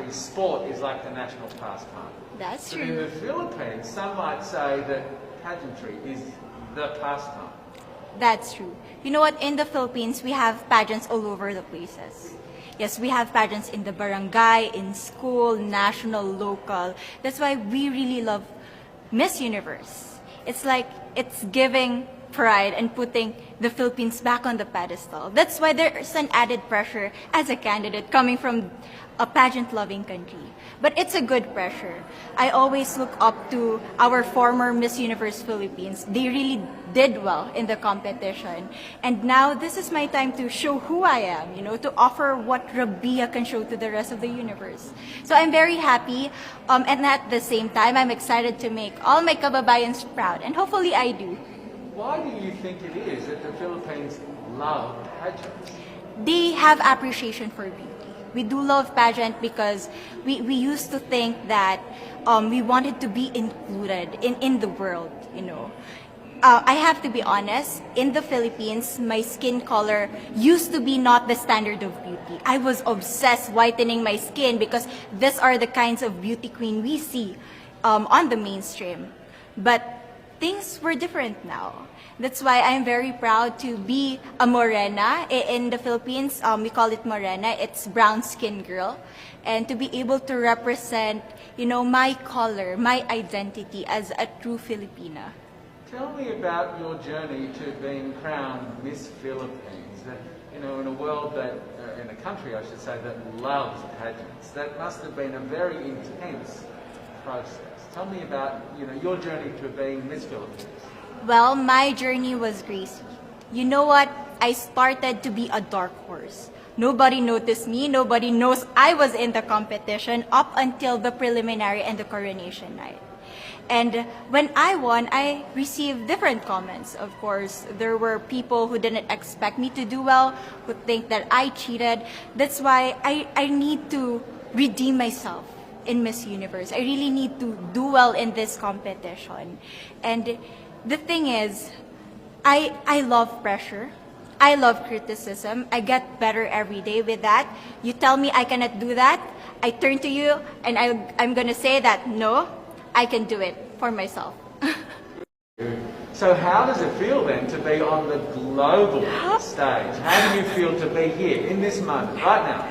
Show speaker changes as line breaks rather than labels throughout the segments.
countries, sport is like the national pastime.
That's
But in the
true.
Philippines, some might say that pageantry is the pastime.
That's true. You know what? In the Philippines, we have pageants all over the places. Yes, we have pageants in the barangay, in school, national, local. That's why we really love Miss Universe. It's like it's giving pride and putting the Philippines back on the pedestal. That's why there's an added pressure as a candidate coming from a pageant-loving country. But it's a good pressure. I always look up to our former Miss Universe Philippines. They really did well in the competition. And now this is my time to show who I am, to offer what Rabiya can show to the rest of the universe. So I'm very happy, and at the same time, I'm excited to make all my kababayans proud, and hopefully I do.
Why do you think it is that the Philippines love pageants?
They have appreciation for beauty. We do love pageant because we used to think that we wanted to be included in the world, I have to be honest, in the Philippines, my skin color used to be not the standard of beauty. I was obsessed whitening my skin because these are the kinds of beauty queen we see on the mainstream. But things were different now. That's why I'm very proud to be a morena. In the Philippines, we call it morena. It's brown skin girl. And to be able to represent, my color, my identity as a true Filipina.
Tell me about your journey to being crowned Miss Philippines. In a world that, in a country I should say, that loves pageants. That must have been a very intense process. Tell me about, your journey to being Miss Philippines.
Well, my journey was crazy. You know what? I started to be a dark horse. Nobody noticed me. Nobody knows I was in the competition up until the preliminary and the coronation night. And when I won, I received different comments. Of course, there were people who didn't expect me to do well, who think that I cheated. That's why I need to redeem myself in Miss Universe. I really need to do well in this competition. And the thing is, I love pressure. I love criticism. I get better every day with that. You tell me I cannot do that, I turn to you and I'm going to say that, no, I can do it for myself.
So how does it feel then to be on the global stage? How do you feel to be here in this moment, right now?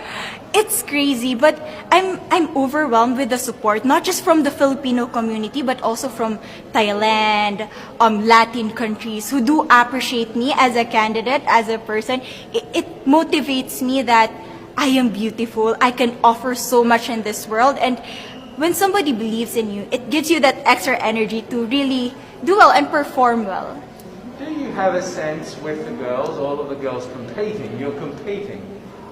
It's crazy, but I'm overwhelmed with the support, not just from the Filipino community, but also from Thailand, Latin countries who do appreciate me as a candidate, as a person. It motivates me that I am beautiful. I can offer so much in this world. And when somebody believes in you, it gives you that extra energy to really do well and perform well.
Do you have a sense with the girls, all of the girls competing, you're competing,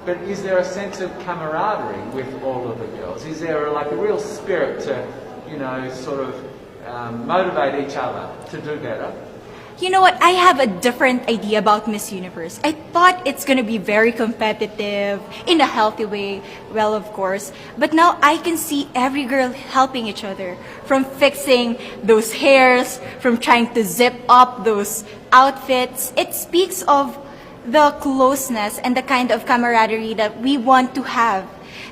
but is there a sense of camaraderie with all of the girls? Is there a real spirit to, sort of motivate each other to do better?
You know what? I have a different idea about Miss Universe. I thought it's going to be very competitive, in a healthy way, well, of course. But now I can see every girl helping each other, from fixing those hairs, from trying to zip up those outfits. It speaks of the closeness and the kind of camaraderie that we want to have.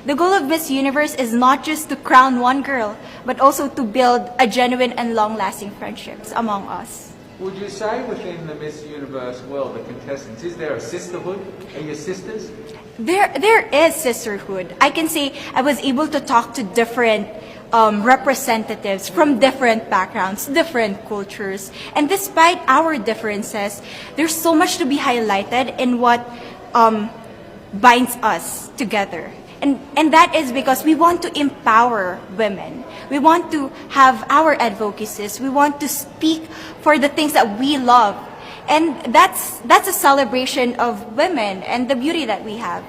The goal of Miss Universe is not just to crown one girl, but also to build a genuine and long-lasting friendships among us.
Would you say within the Miss Universe world, the contestants, is there a sisterhood? Are you sisters?
There is sisterhood. I can say I was able to talk to different representatives from different backgrounds, different cultures. And despite our differences, there's so much to be highlighted in what binds us together. And that is because we want to empower women. We want to have our advocacies. We want to speak for the things that we love. And that's a celebration of women and the beauty that we have.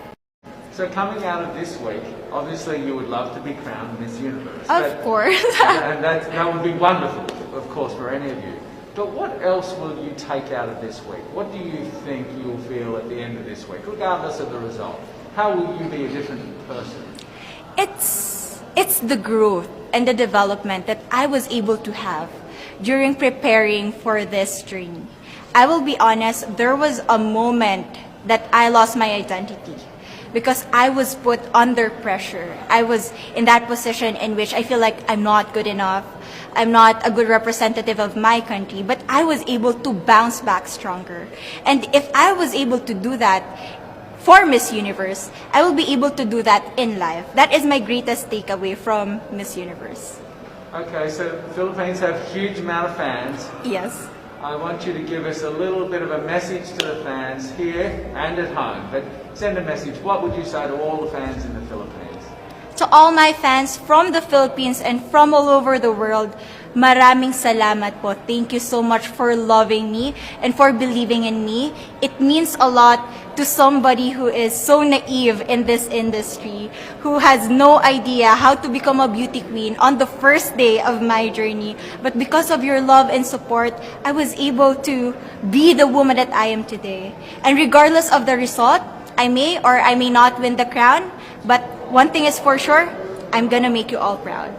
So coming out of this week, obviously you would love to be crowned Miss Universe.
Of course.
And that would be wonderful, of course, for any of you. But what else will you take out of this week? What do you think you'll feel at the end of this week, regardless of the result? How will you be a different person?
It's the growth and the development that I was able to have during preparing for this journey. I will be honest, there was a moment that I lost my identity. because I was put under pressure. I was in that position in which I feel like I'm not good enough. I'm not a good representative of my country, but I was able to bounce back stronger. And if I was able to do that for Miss Universe, I will be able to do that in life. That is my greatest takeaway from Miss Universe.
Okay, so the Philippines have a huge amount of fans.
Yes.
I want you to give us a little bit of a message to the fans here and at home. But send a message. What would you say to all the fans in the Philippines?
To all my fans from the Philippines and from all over the world, maraming salamat po. Thank you so much for loving me and for believing in me. It means a lot to somebody who is so naive in this industry, who has no idea how to become a beauty queen on the first day of my journey. But because of your love and support, I was able to be the woman that I am today. And regardless of the result, I may or I may not win the crown, but one thing is for sure, I'm gonna make you all proud.